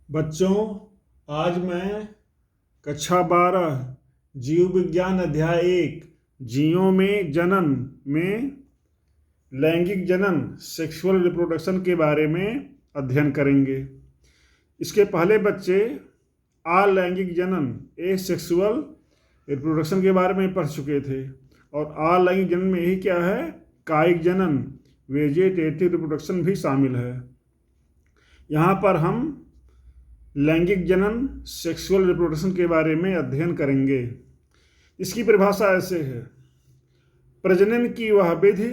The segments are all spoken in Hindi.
बच्चों, आज मैं कक्षा 12 जीव विज्ञान अध्याय 1 जीवों में जनन में लैंगिक जनन सेक्सुअल रिप्रोडक्शन के बारे में अध्ययन करेंगे। इसके पहले बच्चे अलैंगिक जनन एसेक्सुअल रिप्रोडक्शन के बारे में पढ़ चुके थे और अलैंगिक जनन में यही क्या है, कायिक जनन वेजिटेटिव रिप्रोडक्शन भी शामिल है। यहाँ पर हम लैंगिक जनन सेक्सुअल रिप्रोडक्शन के बारे में अध्ययन करेंगे। इसकी परिभाषा ऐसे है: प्रजनन की वह विधि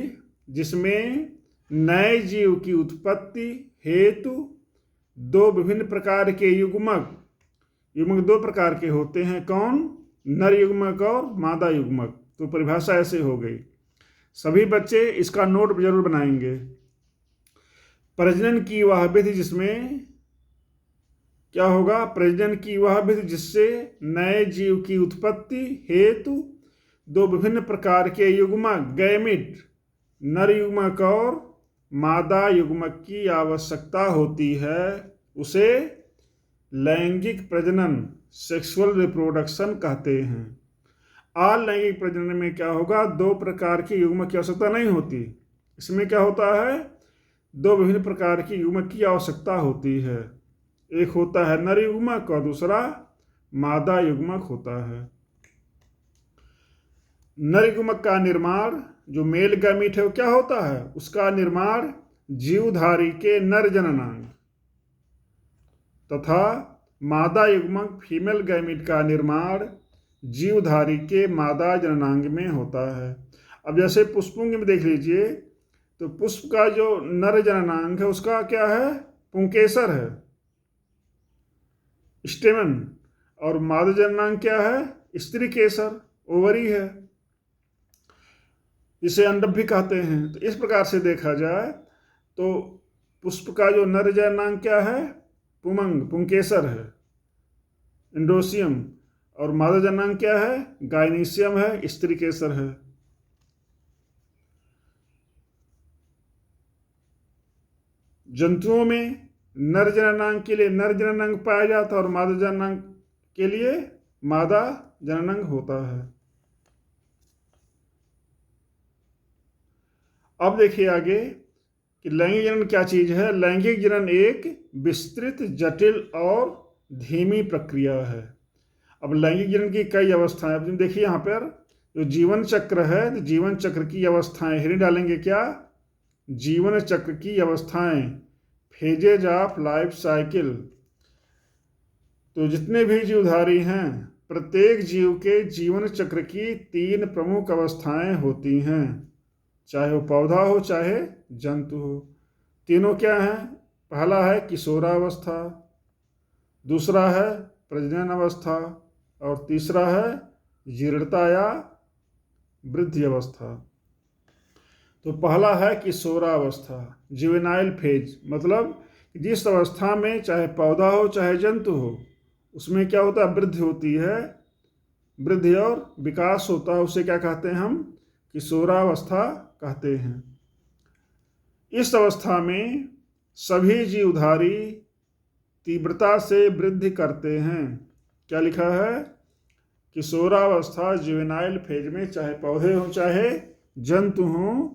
जिसमें नए जीव की उत्पत्ति हेतु दो विभिन्न प्रकार के युग्मक दो प्रकार के होते हैं। कौन? नर युग्मक और मादा युग्मक। तो परिभाषा ऐसे हो गई। सभी बच्चे इसका नोट जरूर बनाएंगे। प्रजनन की वह विधि जिसमें क्या होगा? प्रजनन की वह विधि जिससे नए जीव की उत्पत्ति हेतु दो विभिन्न प्रकार के युग्मक गैमिट नर युग्मक और मादा युग्मक की आवश्यकता होती है, उसे लैंगिक प्रजनन सेक्सुअल रिप्रोडक्शन कहते हैं। अलैंगिक प्रजनन में क्या होगा? दो प्रकार के युग्मक की आवश्यकता नहीं होती। इसमें क्या होता है? दो विभिन्न प्रकार की युग्मक की आवश्यकता होती है। एक होता है नर युग्मक और दूसरा मादा युग्मक होता है। नर युग्मक का निर्माण, जो मेल गैमीट है, वो क्या होता है? उसका निर्माण जीवधारी के नर जननांग तथा मादा युग्मक फीमेल गैमीट का निर्माण जीवधारी के मादा जननांग में होता है। अब जैसे पुष्पुंग में देख लीजिए, तो पुष्प का जो नर जननांग है उसका क्या है? पुंकेसर है, स्टेमन। और मादा जननांग क्या है? स्त्री केसर, ओवरी है, इसे अंडप भी कहते हैं। तो इस प्रकार से देखा जाए तो पुष्प का जो नर जननांग क्या है? पुमंग, पुंकेसर है, इंडोसियम। और मादा जननांग क्या है? गाइनीसियम है, स्त्री केसर है। जंतुओं में नर जननांग के लिए नर जननांग पाया जाता है और मादा जननांग के लिए मादा जननांग होता है। अब देखिए आगे कि लैंगिक जनन क्या चीज है। लैंगिक जनन एक विस्तृत, जटिल और धीमी प्रक्रिया है। अब लैंगिक जनन की कई अवस्थाएं, अब देखिए यहाँ पर जो जीवन चक्र है, तो जीवन चक्र की अवस्थाएं हेडिंग डालेंगे क्या? जीवन चक्र की अवस्थाएं, फेजेज ऑफ लाइफ साइकिल। तो जितने भी जीवधारी हैं, प्रत्येक जीव के जीवन चक्र की 3 प्रमुख अवस्थाएं होती हैं, चाहे वो पौधा हो चाहे जंतु हो। तीनों क्या हैं? पहला है किशोरावस्था, दूसरा है प्रजनन अवस्था और तीसरा है जीर्णता या वृद्धि अवस्था। तो पहला है किशोरावस्था, जुवेनाइल फेज। मतलब जिस अवस्था में चाहे पौधा हो चाहे जंतु हो, उसमें क्या होता है? वृद्धि होती है, वृद्धि और विकास होता है। उसे क्या कहते हैं हम? किशोरावस्था कहते हैं। इस अवस्था में सभी जीवधारी तीव्रता से वृद्धि करते हैं। क्या लिखा है? किशोरावस्था जुवेनाइल फेज में चाहे पौधे हों चाहे जंतु हों,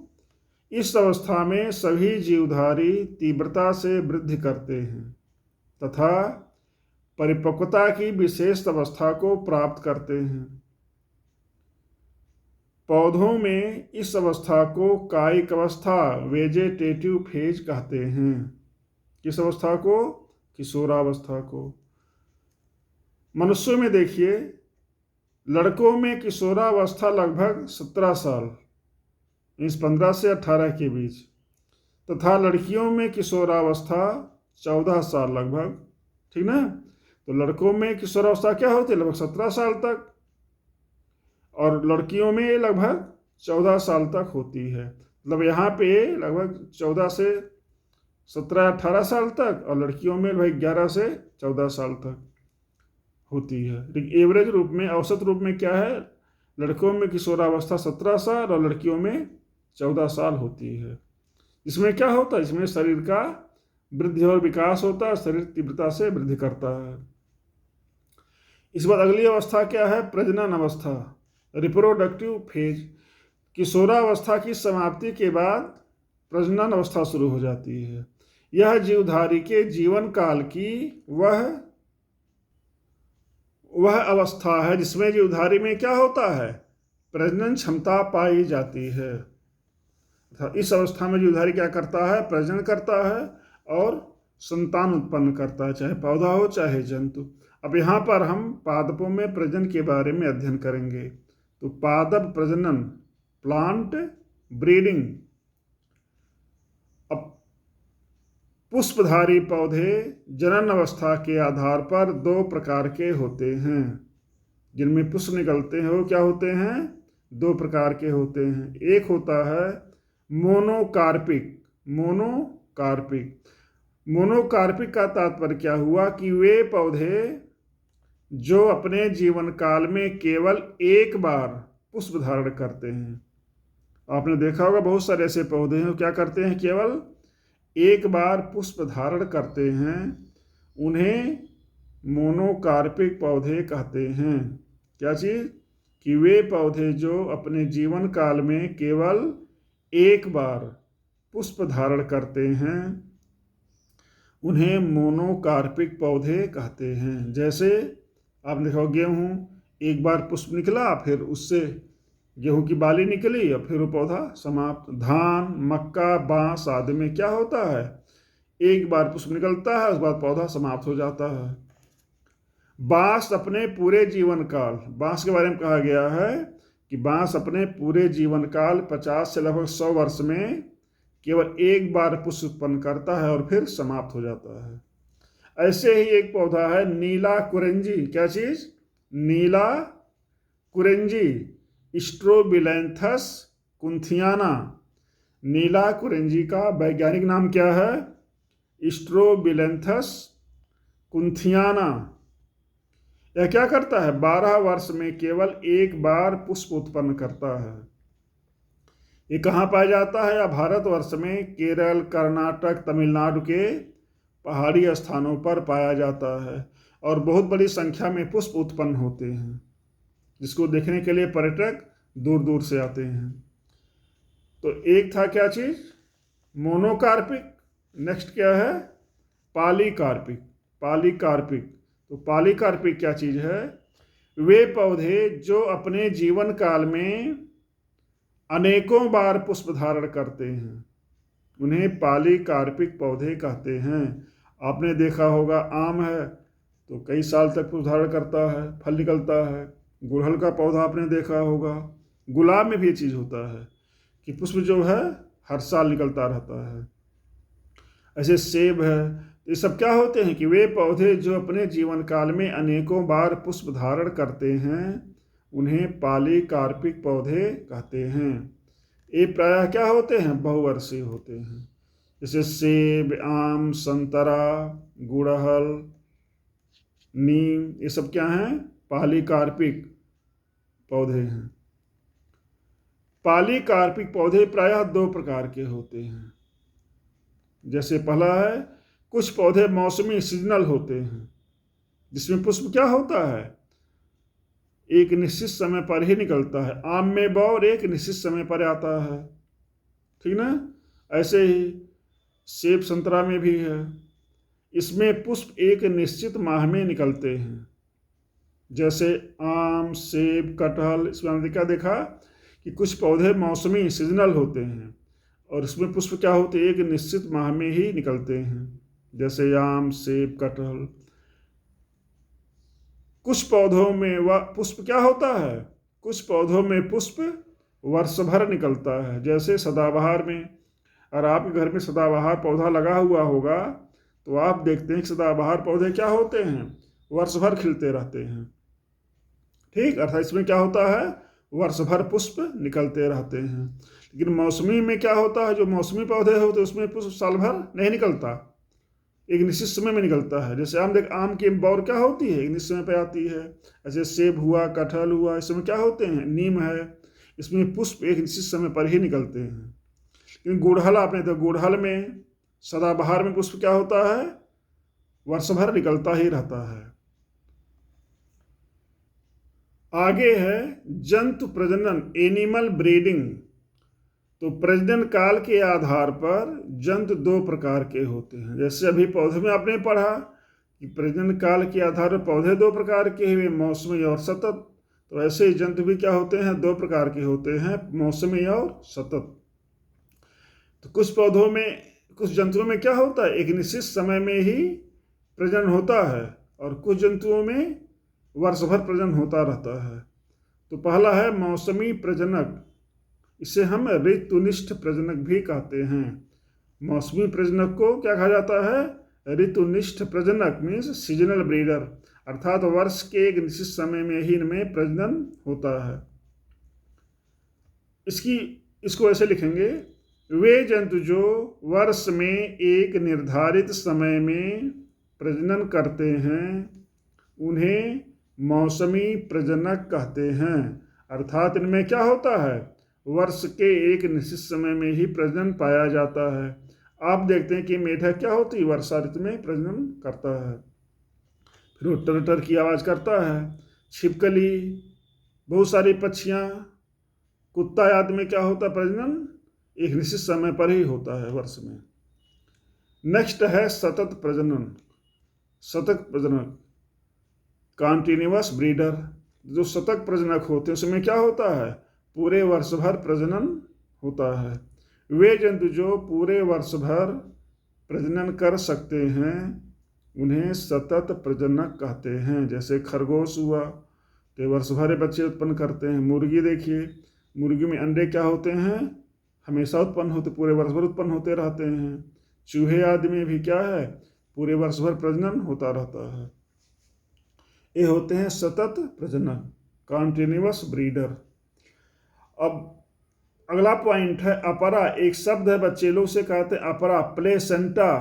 इस अवस्था में सभी जीवधारी तीव्रता से वृद्धि करते हैं तथा परिपक्वता की विशेष अवस्था को प्राप्त करते हैं। पौधों में इस अवस्था को कायिक अवस्था वेजेटेटिव फेज कहते हैं। किस अवस्था को? किशोरावस्था को। मनुष्यों में देखिए, लड़कों में किशोरावस्था लगभग 17 साल, मीन्स 15 से 18 के बीच, तथा लड़कियों में किशोरावस्था 14 साल लगभग। ठीक ना? तो लड़कों में किशोरावस्था क्या होती है? लगभग 17 साल तक, और लड़कियों में लगभग 14 साल तक होती है। मतलब यहाँ पे लगभग 14 से 17-18 साल तक, और लड़कियों में लगभग 11 से 14 साल तक होती है। लेकिन एवरेज रूप में, औसत रूप में क्या है? लड़कों में किशोरावस्था 17 साल और लड़कियों में 14 साल होती है। इसमें क्या होता है? इसमें शरीर का वृद्धि और विकास होता है, शरीर तीव्रता से वृद्धि करता है। इस बाद अगली अवस्था क्या है? प्रजनन अवस्था, रिप्रोडक्टिव फेज। किशोरावस्था की समाप्ति के बाद प्रजनन अवस्था शुरू हो जाती है। यह जीवधारी के जीवन काल की वह अवस्था है जिसमें जीवधारी में क्या होता है? प्रजनन क्षमता पाई जाती है। इस अवस्था में जीवधारी क्या करता है? प्रजनन करता है और संतान उत्पन्न करता है, चाहे पौधा हो चाहे जंतु। अब यहाँ पर हम पादपों में प्रजनन के बारे में अध्ययन करेंगे। तो पादप प्रजनन, प्लांट ब्रीडिंग। अब पुष्पधारी पौधे जनन अवस्था के आधार पर दो प्रकार के होते हैं। जिनमें पुष्प निकलते हैं वो क्या होते हैं? दो प्रकार के होते हैं। एक होता है मोनोकार्पिक। मोनोकार्पिक का तात्पर्य क्या हुआ? कि वे पौधे जो अपने जीवन काल में केवल एक बार पुष्प धारण करते हैं। आपने देखा होगा बहुत सारे ऐसे पौधे हैं क्या करते हैं? केवल एक बार पुष्प धारण करते हैं। उन्हें मोनोकार्पिक पौधे कहते हैं। क्या चीज? कि वे पौधे जो अपने जीवन काल में केवल एक बार पुष्प धारण करते हैं उन्हें मोनोकार्पिक पौधे कहते हैं। जैसे आपने देखा गेहूँ, एक बार पुष्प निकला, फिर उससे गेहूं की बाली निकली और फिर वो पौधा समाप्त। धान, मक्का, बांस आदि में क्या होता है? एक बार पुष्प निकलता है, उसके बाद पौधा समाप्त हो जाता है। बांस अपने पूरे जीवन काल, बांस के बारे में कहा गया है कि बांस अपने पूरे जीवन काल 50 से लगभग 100 वर्ष में केवल एक बार पुष्प उत्पन्न करता है और फिर समाप्त हो जाता है। ऐसे ही एक पौधा है नीला कुरेंजी। क्या चीज? नीला कुरेंजी, स्ट्रोबिलैंथस कुंथियाना। नीला कुरेंजी का वैज्ञानिक नाम क्या है? स्ट्रोबिलैंथस कुंथियाना। यह क्या करता है? 12 वर्ष में केवल एक बार पुष्प उत्पन्न करता है। ये कहाँ पाया जाता है? या भारतवर्ष में केरल, कर्नाटक, तमिलनाडु के पहाड़ी स्थानों पर पाया जाता है और बहुत बड़ी संख्या में पुष्प उत्पन्न होते हैं, जिसको देखने के लिए पर्यटक दूर दूर से आते हैं। तो एक था क्या चीज? मोनोकार्पिक। नेक्स्ट क्या है? पॉलीकार्पिक। तो पॉलीकार्पिक क्या चीज है? वे पौधे जो अपने जीवन काल में अनेकों बार पुष्प धारण करते हैं उन्हें पॉलीकार्पिक पौधे कहते हैं। आपने देखा होगा आम है तो कई साल तक पुष्प धारण करता है, फल निकलता है। गुड़हल का पौधा आपने देखा होगा। गुलाब में भी ये चीज़ होता है कि पुष्प जो है हर साल निकलता रहता है। ऐसे सेब है। ये सब क्या होते हैं? कि वे पौधे जो अपने जीवन काल में अनेकों बार पुष्प धारण करते हैं उन्हें पॉलीकार्पिक पौधे कहते हैं। ये प्रायः क्या होते हैं? बहुवर्षीय होते हैं। जैसे सेब, आम, संतरा, गुड़हल, नीम, ये सब क्या हैं? पॉलीकार्पिक पौधे हैं। पॉलीकार्पिक पौधे प्रायः दो प्रकार के होते हैं। जैसे पहला है कुछ पौधे मौसमी सीजनल होते हैं, जिसमें पुष्प क्या होता है? एक निश्चित समय पर ही निकलता है। आम में बौर एक निश्चित समय पर आता है, ठीक ना? ऐसे ही सेब, संतरा में भी है। इसमें पुष्प एक निश्चित माह में निकलते हैं। जैसे आम, सेब, कटहल, इसमें हमने क्या देखा कि कुछ पौधे मौसमी सीजनल होते हैं और इसमें पुष्प क्या होते हैं? एक निश्चित माह में ही निकलते हैं। जैसे आम, सेब, कटहल। कुछ पौधों में वह पुष्प क्या होता है? कुछ पौधों में पुष्प वर्ष भर निकलता है। जैसे सदाबहार में, और आपके घर में सदाबहार पौधा लगा हुआ होगा तो आप देखते हैं कि सदाबहार पौधे क्या होते हैं? वर्ष भर खिलते रहते हैं। ठीक, अर्थात इसमें क्या होता है? वर्ष भर पुष्प निकलते रहते हैं। लेकिन मौसमी में क्या होता है? जो मौसमी पौधे होते हैं उसमें पुष्प साल भर नहीं निकलता, एक निश्चित समय में निकलता है। जैसे आम की बौर क्या होती है? एक निश्चित समय पर आती है। ऐसे सेब हुआ, कटहल हुआ, इस समय क्या होते हैं? नीम है, इसमें पुष्प एक निश्चित समय पर ही निकलते हैं। लेकिन गुड़हल आपने तो गुड़हल में सदाबहार में पुष्प क्या होता है, वर्ष भर निकलता ही रहता है। आगे है जंतु प्रजनन, एनिमल ब्रीडिंग। तो प्रजनन काल के आधार पर जंतु दो प्रकार के होते हैं। जैसे अभी पौधे में आपने पढ़ा कि प्रजनन काल के आधार पर पौधे दो प्रकार के हुए, मौसमी और सतत। तो ऐसे ही जंतु भी क्या होते हैं, दो प्रकार के होते हैं, मौसमी और सतत। तो कुछ जंतुओं में क्या होता है, एक निश्चित समय में ही प्रजनन होता है, और कुछ जंतुओं में वर्ष भर प्रजनन होता रहता है। तो पहला है मौसमी प्रजनक, इसे हम ऋतुनिष्ठ प्रजनक भी कहते हैं। मौसमी प्रजनक को क्या कहा जाता है, ऋतुनिष्ठ प्रजनक मीन्स सीजनल ब्रीडर, अर्थात वर्ष के एक निश्चित समय में ही इनमें प्रजनन होता है। इसको ऐसे लिखेंगे, वे जंतु जो वर्ष में एक निर्धारित समय में प्रजनन करते हैं उन्हें मौसमी प्रजनक कहते हैं। अर्थात इनमें क्या होता है, वर्ष के एक निश्चित समय में ही प्रजनन पाया जाता है। आप देखते हैं कि मेढक क्या होती है, वर्षा ऋतु में प्रजनन करता है, फिर वो टर टर की आवाज़ करता है। छिपकली, बहुत सारी पक्षियाँ, कुत्ता आदि में क्या होता है, प्रजनन एक निश्चित समय पर ही होता है वर्ष में। नेक्स्ट है सतत प्रजनन। सतत प्रजनक, कॉन्टिन्यूअस ब्रीडर। जो सतत प्रजनक होते हैं उसमें क्या होता है, पूरे वर्ष भर प्रजनन होता है। वे जंतु जो पूरे वर्ष भर प्रजनन कर सकते हैं उन्हें सतत प्रजनक कहते हैं। जैसे खरगोश हुआ तो वर्ष भर बच्चे उत्पन्न करते हैं। मुर्गी देखिए, मुर्गी में अंडे क्या होते हैं, हमेशा उत्पन्न होते, पूरे वर्ष भर उत्पन्न होते रहते हैं। चूहे आदि में भी क्या है, पूरे वर्ष भर प्रजनन होता रहता है। ये होते हैं सतत प्रजनक, कॉन्टिन्यूअस ब्रीडर। अब अगला पॉइंट है अपरा। एक शब्द है, बच्चे लोग से कहते हैं अपरा, प्लेसेंटा।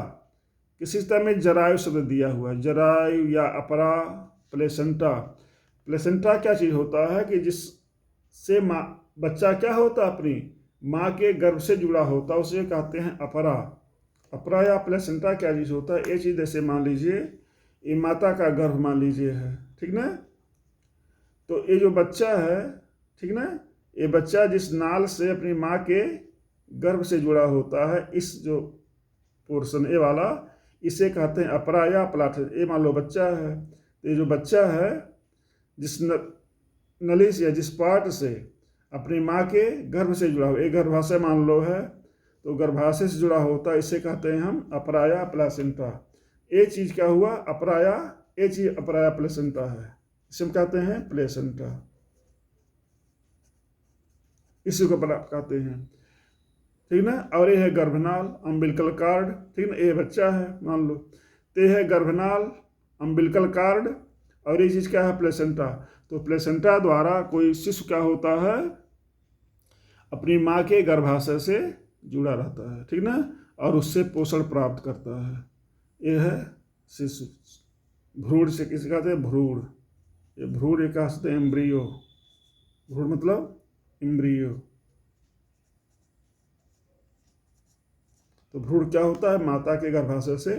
किसी तरह में जरायु शब्द दिया हुआ है, जरायु या अपरा, प्लेसेंटा। प्लेसेंटा क्या चीज़ होता है कि जिससे बच्चा क्या होता है, अपनी माँ के गर्भ से जुड़ा होता है, उसे कहते हैं अपरा। अपरा या प्लेसेंटा क्या चीज़ होता है, ये चीज़ जैसे मान लीजिए ये माता का गर्भ मान लीजिए है, ठीक ना। तो ये जो बच्चा है, ठीक ना, ये बच्चा जिस नाल से अपनी माँ के गर्भ से जुड़ा होता है, इस जो पोर्शन ए वाला, इसे कहते हैं अपरा या प्लाट। ये मान लो बच्चा है, तो ये जो बच्चा है जिस नली से या जिस पार्ट से अपनी माँ के गर्भ से जुड़ा हो, एक गर्भाशय मान लो है, तो गर्भाशय से जुड़ा होता है, इसे कहते हैं हम अपरा या प्लासेंटा। ये चीज़ क्या हुआ, अपरा या, ये चीज़ अपरा या प्लेसेंटा है, इसे हम कहते हैं प्लेसेंटा, इसी को कहते हैं, ठीक ना। और ये है गर्भनाल, अम्बिलिकल कार्ड, ठीक ना, ये बच्चा है मान लो, तो ये है गर्भनाल, अम्बिलिकल कार्ड, और ये चीज़ क्या है, प्लेसेंटा। तो प्लेसेंटा द्वारा कोई शिशु क्या होता है, अपनी माँ के गर्भाशय से जुड़ा रहता है, ठीक ना, और उससे पोषण प्राप्त करता है। यह है शिशु। भ्रूण से किसे कहते हैं, भ्रूण। ये भ्रूण एक कहते हैं एम्ब्रियो, भ्रूण मतलब एम्ब्रियो। तो भ्रूण क्या होता है, माता के गर्भाशय से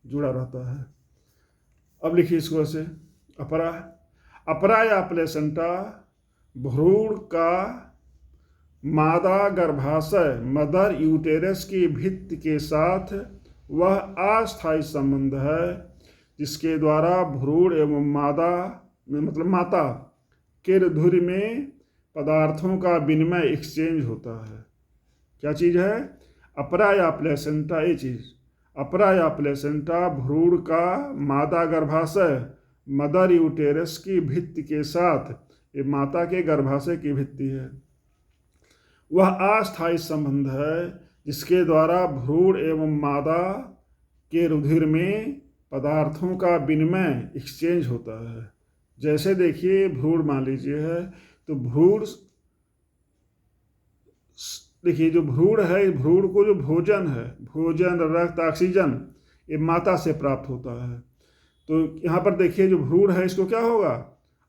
जुड़ा रहता है। अब लिखिए इसको ऐसे, अपरा। अपरा या प्लेसेंटा भ्रूण का मादा गर्भाशय, मदर यूटेरस की भित्ति के साथ वह अस्थायी संबंध है जिसके द्वारा भ्रूण एवं मतलब माता के रुधिर में पदार्थों का विनिमय एक्सचेंज होता है। क्या चीज़ है, अपरा या प्लेसेंटा, ये चीज़। अपरा या प्लेसेंटा भ्रूण का मादा गर्भाशय, मदर यूटेरस की भित्ति के साथ, ये माता के गर्भाशय की भित्ति है, वह अस्थायी संबंध है जिसके द्वारा भ्रूण एवं मादा के रुधिर में पदार्थों का विनिमय एक्सचेंज होता है। जैसे देखिए भ्रूण मान लीजिए है, तो भ्रूण देखिए, जो भ्रूण है, भ्रूण को जो भोजन है, भोजन, रक्त, ऑक्सीजन, ये माता से प्राप्त होता है। तो यहाँ पर देखिए जो भ्रूण है इसको क्या होगा,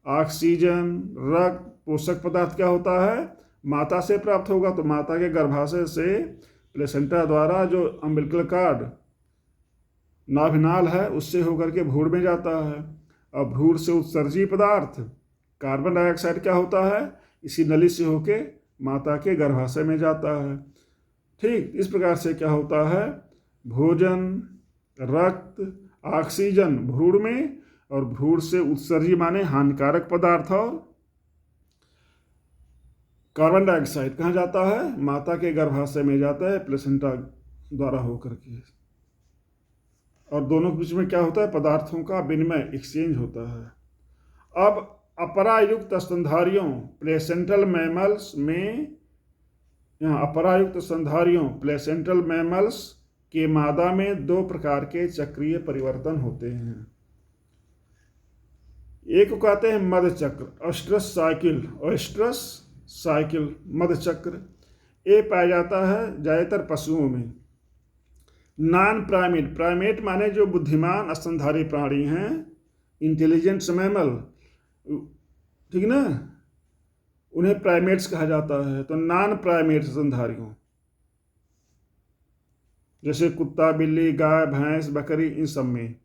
ऑक्सीजन, रक्त, पोषक पदार्थ क्या होता है, माता से प्राप्त होगा। तो माता के गर्भाशय से प्लेसेंटा द्वारा जो अम्बिलिकल कार्ड नाभिनाल है उससे होकर के भ्रूण में जाता है। और भ्रूण से उत्सर्जी पदार्थ कार्बन डाइऑक्साइड क्या होता है, इसी नली से होके माता के गर्भाशय में जाता है। ठीक इस प्रकार से क्या होता है, भोजन, रक्त, ऑक्सीजन भ्रूण में, और भ्रूण से उत्सर्जी माने हानिकारक पदार्थ और कार्बन डाइऑक्साइड कहाँ जाता है, माता के गर्भाशय में जाता है प्लेसेंटा द्वारा होकर के। और दोनों के बीच में क्या होता है, पदार्थों का विनिमय, एक्सचेंज होता है। अब अपरायुक्त स्तनधारियों प्लेसेंटल मैमल्स में, यहाँ अपरायुक्त स्तनधारियों प्लेसेंटल मैमल्स के मादा में दो प्रकार के चक्रीय परिवर्तन होते हैं। एक को कहते हैं मध चक्र, ऑयस्ट्रस साइकिल, ऑयस्ट्रस साइकिल मध चक्र। ये पाया जाता है ज़्यादातर पशुओं में। नॉन प्राइमेट, प्राइमेट माने जो बुद्धिमान स्तनधारी प्राणी हैं, इंटेलिजेंट मैमल, ठीक ना, उन्हें प्राइमेट्स कहा जाता है। तो नॉन प्राइमेट स्तनधारियों जैसे कुत्ता, बिल्ली, गाय, भैंस, बकरी, इन सब में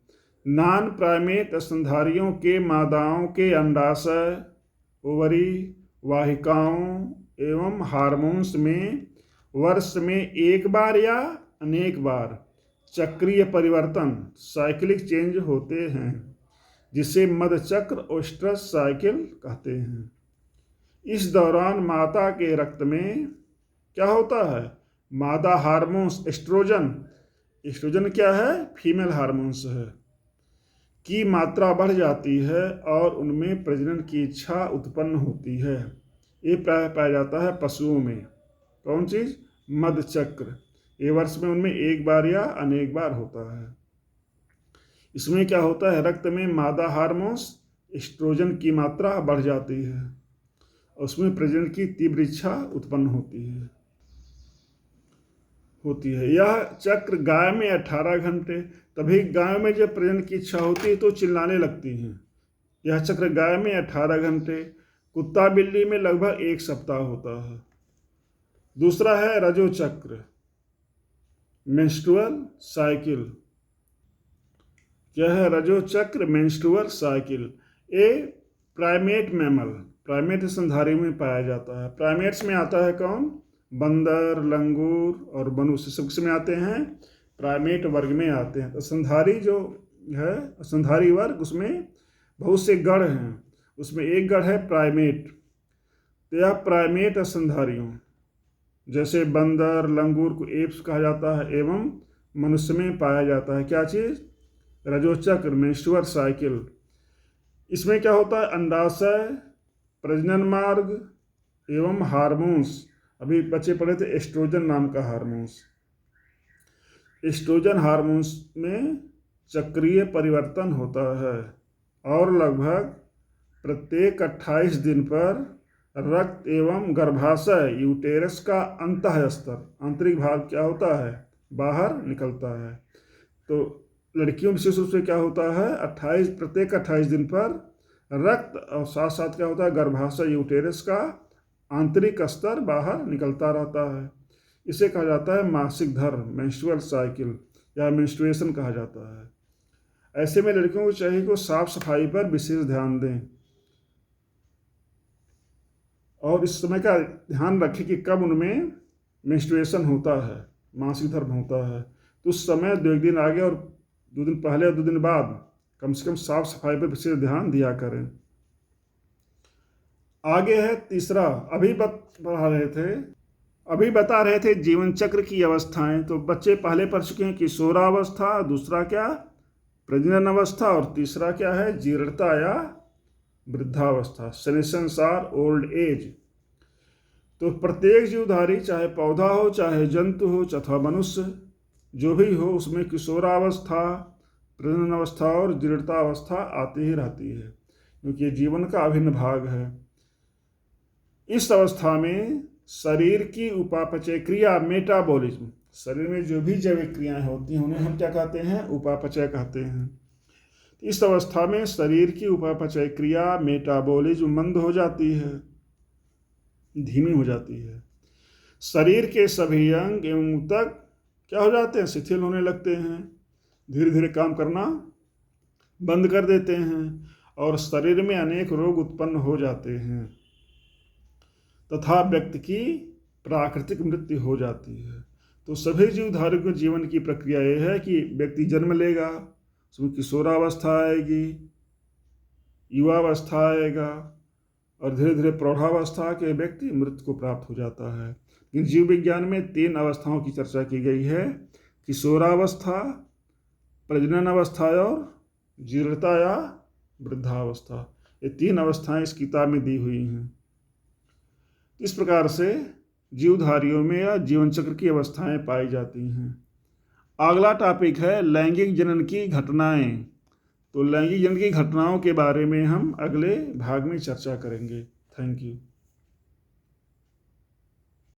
नॉन प्राइमेट स्तनधारियों के मादाओं के अंडाशय, ओवरी, वाहिकाओं एवं हार्मोन्स में वर्ष में एक बार या अनेक बार चक्रीय परिवर्तन, साइक्लिक चेंज होते हैं, जिसे मध चक्र, ऑयस्ट्रस साइकिल कहते हैं। इस दौरान माता के रक्त में क्या होता है, मादा हार्मोन्स एस्ट्रोजन, एस्ट्रोजन क्या है, फीमेल हार्मोन्स है, की मात्रा बढ़ जाती है और उनमें प्रजनन की इच्छा उत्पन्न होती है। ये पाया जाता है पशुओं में। कौन चीज़, मध चक्र। ये वर्ष में उनमें एक बार या अनेक बार होता है। इसमें क्या होता है, रक्त में मादा हार्मोन्स एस्ट्रोजन की मात्रा बढ़ जाती है, उसमें प्रजनन की तीव्र इच्छा उत्पन्न होती है। यह चक्र गाय में 18 घंटे, तभी गाय में जब प्रजनन की इच्छा होती है तो चिल्लाने लगती हैं। यह चक्र गाय में 18 घंटे, कुत्ता बिल्ली में लगभग 1 सप्ताह होता है। दूसरा है रजो चक्र, मेंस्ट्रुअल साइकिल। क्या है रजो चक्र, मेंस्ट्रुअल साइकिल। ये प्राइमेट मैमल, प्राइमेट स्तनधारी में पाया जाता है। प्राइमेट्स में आता है कौन, बंदर, लंगूर और मनुष्य, सबसे में आते हैं, प्राइमेट वर्ग में आते हैं। तो स्तनधारी जो है, स्तनधारी वर्ग, उसमें बहुत से गण हैं, उसमें एक गण है प्राइमेट। तो यह प्राइमेट स्तनधारियों जैसे बंदर, लंगूर को एप्स कहा जाता है, एवं मनुष्य में पाया जाता है क्या चीज़, रजोचक्र, मेंस्ट्रुअल साइकिल। इसमें क्या होता है, अंडाशय, प्रजनन मार्ग एवं हार्मोन्स। अभी बच्चे पढ़े थे एस्ट्रोजन नाम का हार्मोन्स। एस्ट्रोजन हार्मोन्स में चक्रीय परिवर्तन होता है और लगभग प्रत्येक 28 दिन पर रक्त एवं गर्भाशय, यूटेरस का अंतःस्तर, आंतरिक भाग क्या होता है, बाहर निकलता है। तो लड़कियों में विशेष रूप से क्या होता है, प्रत्येक 28 दिन पर रक्त और साथ साथ क्या होता है, गर्भाशय, यूटेरस का आंतरिक स्तर बाहर निकलता रहता है। इसे कहा जाता है मासिक धर्म, मेंस्ट्रुअल साइकिल या मेंस्ट्रुएशन कहा जाता है। ऐसे में लड़कियों को चाहिए कि साफ सफाई पर विशेष ध्यान दें और इस समय का ध्यान रखें कि कब उनमें मेंस्ट्रुएशन होता है, मासिक धर्म होता है। तो उस समय 2 दिन आगे और 2 दिन पहले और 2 दिन बाद कम से कम साफ सफाई पर विशेष ध्यान दिया करें। आगे है तीसरा, अभी बता रहे थे जीवन चक्र की अवस्थाएं। तो बच्चे पहले पढ़ चुके हैं किशोरावस्था, दूसरा क्या प्रजनन अवस्था, और तीसरा क्या है जीर्णता या वृद्धावस्था, सेनेसेंस और ओल्ड एज। तो प्रत्येक जीवधारी, चाहे पौधा हो, चाहे जंतु हो, अथवा मनुष्य, जो भी हो, उसमें किशोरावस्था, प्रजनन अवस्था और जीर्णता अवस्था आती ही रहती है, क्योंकि ये जीवन का अभिन्न भाग है। इस अवस्था में शरीर की उपापचय क्रिया, मेटाबॉलिज्म, शरीर में जो भी जैविक क्रियाएं होती हैं उन्हें हम क्या कहते हैं, उपापचय कहते हैं। इस अवस्था में शरीर की उपापचय क्रिया, मेटाबॉलिज्म मंद हो जाती है, धीमी हो जाती है। शरीर के सभी अंग एवं ऊतक क्या हो जाते हैं? शिथिल होने लगते हैं, धीरे धीरे काम करना बंद कर देते हैं और शरीर में अनेक रोग उत्पन्न हो जाते हैं तथा व्यक्ति की प्राकृतिक मृत्यु हो जाती है। तो सभी जीवधारियों के जीवन की प्रक्रिया यह है कि व्यक्ति जन्म लेगा, उसमें किशोरावस्था आएगी, युवावस्था आएगा और धीरे धीरे प्रौढ़ावस्था के व्यक्ति मृत्यु को प्राप्त हो जाता है। इन जीव विज्ञान में 3 अवस्थाओं की चर्चा की गई है: किशोरावस्था, प्रजनन अवस्था और जीर्णता या वृद्धावस्था। ये 3 अवस्थाएं इस किताब में दी हुई हैं। इस प्रकार से जीवधारियों में या जीवन चक्र की अवस्थाएं पाई जाती हैं। अगला टॉपिक है लैंगिक जनन की घटनाएं। तो लैंगिक जनन की घटनाओं के बारे में हम अगले भाग में चर्चा करेंगे। Thank you.